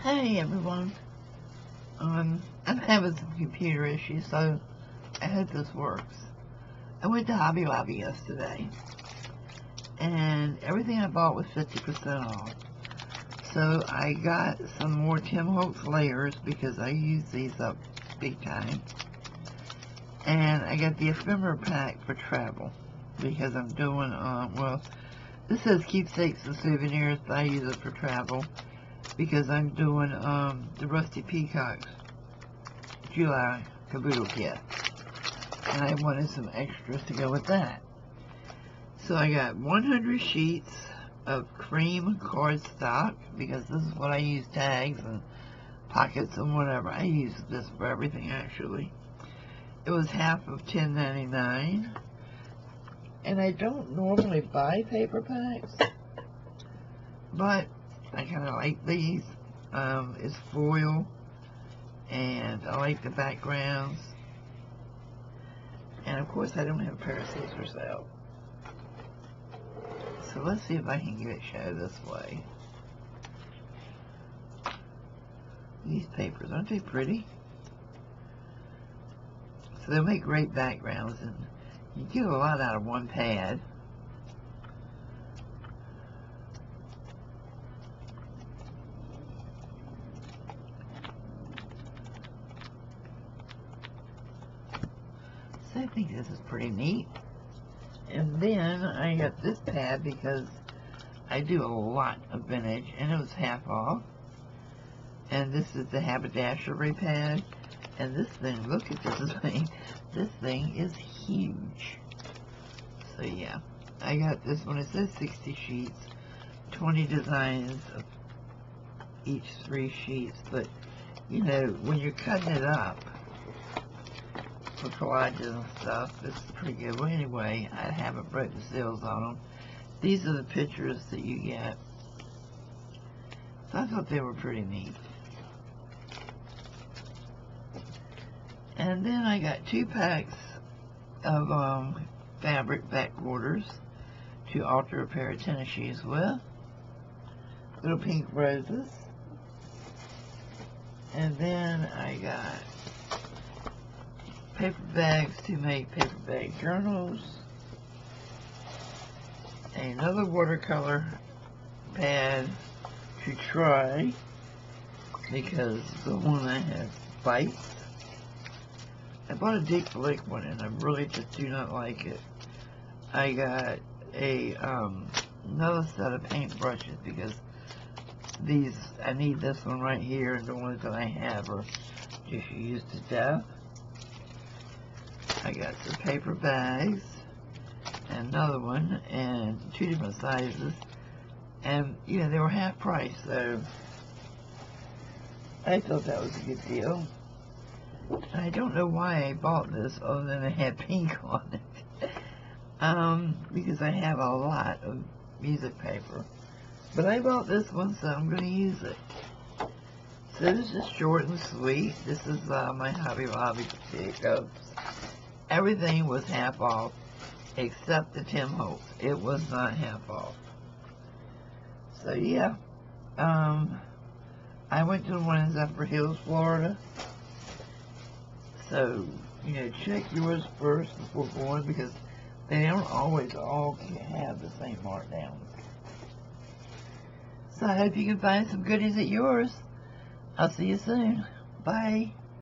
Hey everyone, I'm having some computer issues, so I hope this works. I went to Hobby Lobby yesterday, and everything I bought was 50% off. So I got some more Tim Holtz layers because I use these up big time. And I got the ephemera pack for travel because I'm doing, well, this says keepsakes and souvenirs, but I use it for travel because I'm doing the Rusty Peacock's July caboodle kit, and I wanted some extras to go with that. So I got 100 sheets of cream cardstock because this is what I use, tags and pockets and whatever. I use this for everything actually. It was half of $10.99, and I don't normally buy paper packs, but I kind of like these. It's foil, and I like the backgrounds. And of course, I don't have a pair of scissors out. So let's see if I can get it show this way. These papers, aren't they pretty? So they'll make great backgrounds, and you get a lot out of one pad. So I think this is pretty neat. And then I got this pad because I do a lot of vintage, and it was half off. And this is the haberdashery pad. And this thing, look at this thing. This thing is huge. So yeah, I got this one. It says 60 sheets, 20 designs of each 3 sheets. But, you know, when you're cutting it up for collages and stuff, this is pretty good. Well, anyway, I haven't broke the seals on them. These are the pictures that you get. So I thought they were pretty neat. And then I got 2 packs of fabric back quarters to alter a pair of tennis shoes with. Little pink roses. And then I got paper bags to make paper bag journals. Another watercolor pad to try because the one I have bites. I bought a Dick Blick one and I really just do not like it. I got a another set of paint brushes because these, I need this one right here, and the ones that I have are just used to death. I got some paper bags, another one, and 2 different sizes, and you know, they were half price, so I thought that was a good deal. I don't know why I bought this other than it had pink on it. Because I have a lot of music paper. But I bought this one, so I'm going to use it. So this is short and sweet. This is my Hobby Lobby pickups. Everything was half off except the Tim Holtz. It was not half off. So yeah. I went to the one in Zephyr Hills, Florida. So, you know, check yours first before going because they don't always all have the same markdowns. So I hope you can find some goodies at yours. I'll see you soon. Bye.